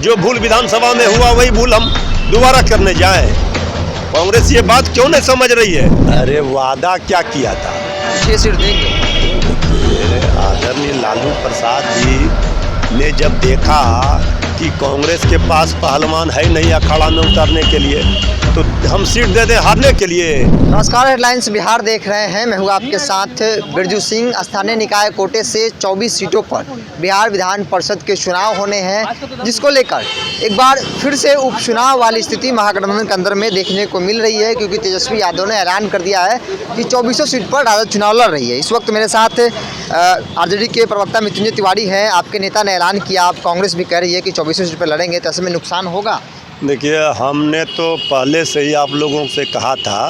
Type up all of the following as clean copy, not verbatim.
जो भूल विधानसभा में हुआ वही भूल हम दोबारा करने जाएं। कांग्रेस ये बात क्यों नहीं समझ रही है? अरे वादा क्या किया था? 6 सीट देंगे। आदरणीय लालू प्रसाद जी ने जब देखा कि कांग्रेस के पास पहलवान है नहीं अखाड़ा में उतारने के लिए, तो हम सीट दे दें हारने के लिए। नमस्कार, हेडलाइंस बिहार देख रहे हैं। मैं हूँ आपके साथ बिरजू सिंह। स्थानीय निकाय कोटे से 24 सीटों पर बिहार विधान परिषद के चुनाव होने हैं, जिसको लेकर एक बार फिर से उपचुनाव वाली स्थिति महागठबंधन के अंदर में देखने को मिल रही है, क्योंकि तेजस्वी यादव ने ऐलान कर दिया है कि 24 सीट पर राजद चुनाव लड़ रही है। इस वक्त मेरे साथ आरजेडी के प्रवक्ता मृत्युंजय तिवारी हैं। आपके नेता ने ऐलान किया, आप कांग्रेस भी कह रही है कि 24 सीट पर लड़ेंगे, तो ऐसे में नुकसान होगा? देखिए, हमने तो पहले से ही आप लोगों से कहा था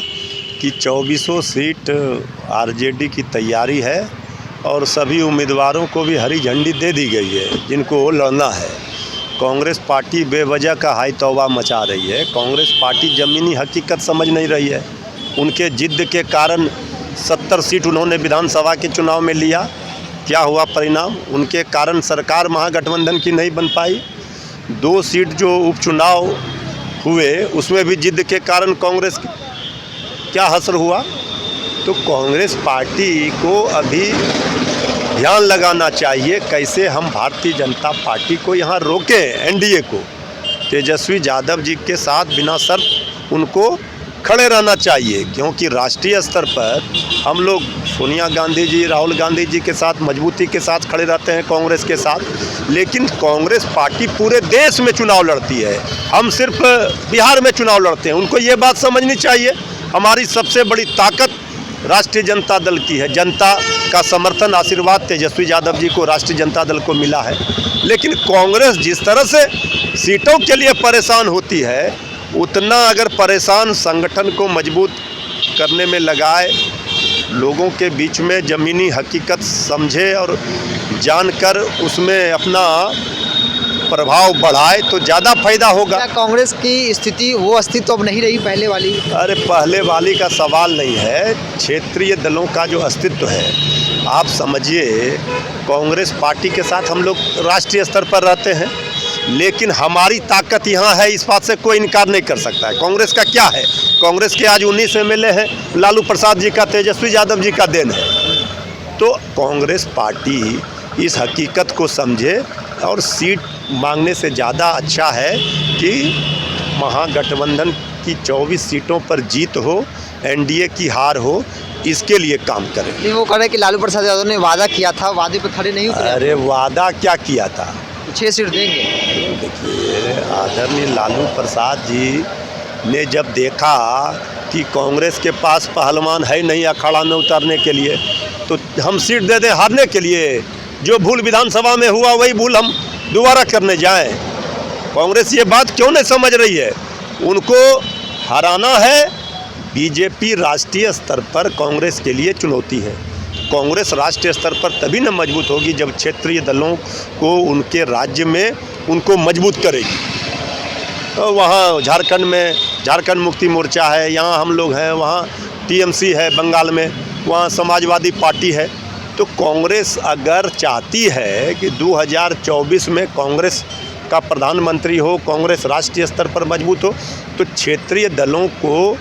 कि 24 सीट आरजेडी की तैयारी है और सभी उम्मीदवारों को भी हरी झंडी दे दी गई है जिनको लड़ना है। कांग्रेस पार्टी बेवजह का हाई तौबा मचा रही है। कांग्रेस पार्टी ज़मीनी हकीकत समझ नहीं रही है। उनके जिद्द के कारण 70 सीट उन्होंने विधानसभा के चुनाव में लिया। क्या हुआ परिणाम? उनके कारण सरकार महागठबंधन की नहीं बन पाई। 2 सीट जो उपचुनाव हुए उसमें भी जिद्द के कारण कांग्रेस क्या हासिल हुआ। तो कांग्रेस पार्टी को अभी ध्यान लगाना चाहिए कैसे हम भारतीय जनता पार्टी को यहाँ रोकें। एनडीए को तेजस्वी यादव जी के साथ बिना शर्त उनको खड़े रहना चाहिए, क्योंकि राष्ट्रीय स्तर पर हम लोग सोनिया गांधी जी, राहुल गांधी जी के साथ मजबूती के साथ खड़े रहते हैं कांग्रेस के साथ। लेकिन कांग्रेस पार्टी पूरे देश में चुनाव लड़ती है, हम सिर्फ बिहार में चुनाव लड़ते हैं। उनको ये बात समझनी चाहिए हमारी सबसे बड़ी ताकत राष्ट्रीय जनता दल की है। जनता का समर्थन, आशीर्वाद तेजस्वी यादव जी को, राष्ट्रीय जनता दल को मिला है। लेकिन कांग्रेस जिस तरह से सीटों के लिए परेशान होती है, उतना अगर परेशान संगठन को मजबूत करने में लगाए, लोगों के बीच में ज़मीनी हकीकत समझे और जानकर उसमें अपना प्रभाव बढ़ाए, तो ज़्यादा फायदा होगा। क्या कांग्रेस की स्थिति वो अस्तित्व अब नहीं रही पहले वाली? अरे पहले वाली का सवाल नहीं है, क्षेत्रीय दलों का जो अस्तित्व है। आप समझिए, कांग्रेस पार्टी के साथ हम लोग राष्ट्रीय स्तर पर रहते हैं, लेकिन हमारी ताकत यहाँ है, इस बात से कोई इनकार नहीं कर सकता है। कांग्रेस का क्या है? कांग्रेस के आज 19 एमएलए हैं, लालू प्रसाद जी का, तेजस्वी यादव जी का देन है। तो कांग्रेस पार्टी इस हकीकत को समझे और सीट मांगने से ज़्यादा अच्छा है कि महागठबंधन की 24 सीटों पर जीत हो, एनडीए की हार हो, इसके लिए काम करें। वो कह रहे हैं कि लालू प्रसाद यादव ने वादा किया था, वादे पर खड़े नहीं उतरे। अरे वादा क्या किया था? 6 सीट देंगे। देखिए, आदरणीय लालू प्रसाद जी ने जब देखा कि कांग्रेस के पास पहलवान है नहीं अखाड़ा में उतारने के लिए, तो हम सीट दे दें हारने के लिए। जो भूल विधानसभा में हुआ वही भूल हम दोबारा करने जाएं। कांग्रेस ये बात क्यों नहीं समझ रही है? उनको हराना है। बीजेपी राष्ट्रीय स्तर पर कांग्रेस के लिए चुनौती है। कांग्रेस राष्ट्रीय स्तर पर तभी न मजबूत होगी जब क्षेत्रीय दलों को उनके राज्य में उनको मजबूत करेगी। तो वहाँ झारखंड में झारखंड मुक्ति मोर्चा है, यहाँ हम लोग हैं, वहाँ टीएमसी है बंगाल में, वहाँ समाजवादी पार्टी है। तो कांग्रेस अगर चाहती है कि 2024 में कांग्रेस का प्रधानमंत्री हो, कांग्रेस राष्ट्रीय स्तर पर मजबूत हो, तो क्षेत्रीय दलों को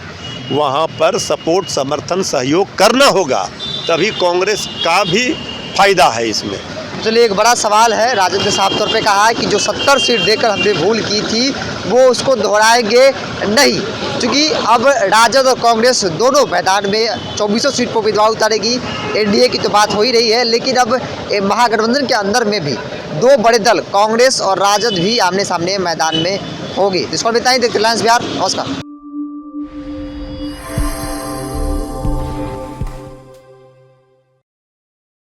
वहाँ पर सपोर्ट, समर्थन, सहयोग करना होगा, तभी कांग्रेस का भी फायदा है इसमें। चलिए, एक बड़ा सवाल है। राजद ने साफ तौर पे कहा है कि जो 70 सीट देकर हमने भूल की थी वो उसको दोहराएंगे नहीं, क्योंकि अब राजद और कांग्रेस दोनों मैदान में 24 सीट पर उम्मीदवार उतारेगी। एनडीए की तो बात हो ही रही है, लेकिन अब महागठबंधन के अंदर में भी 2 बड़े दल कांग्रेस और राजद भी आमने सामने मैदान में होगी। इसको बताएं, देखते हैं हेडलाइंस बिहार। नमस्कार।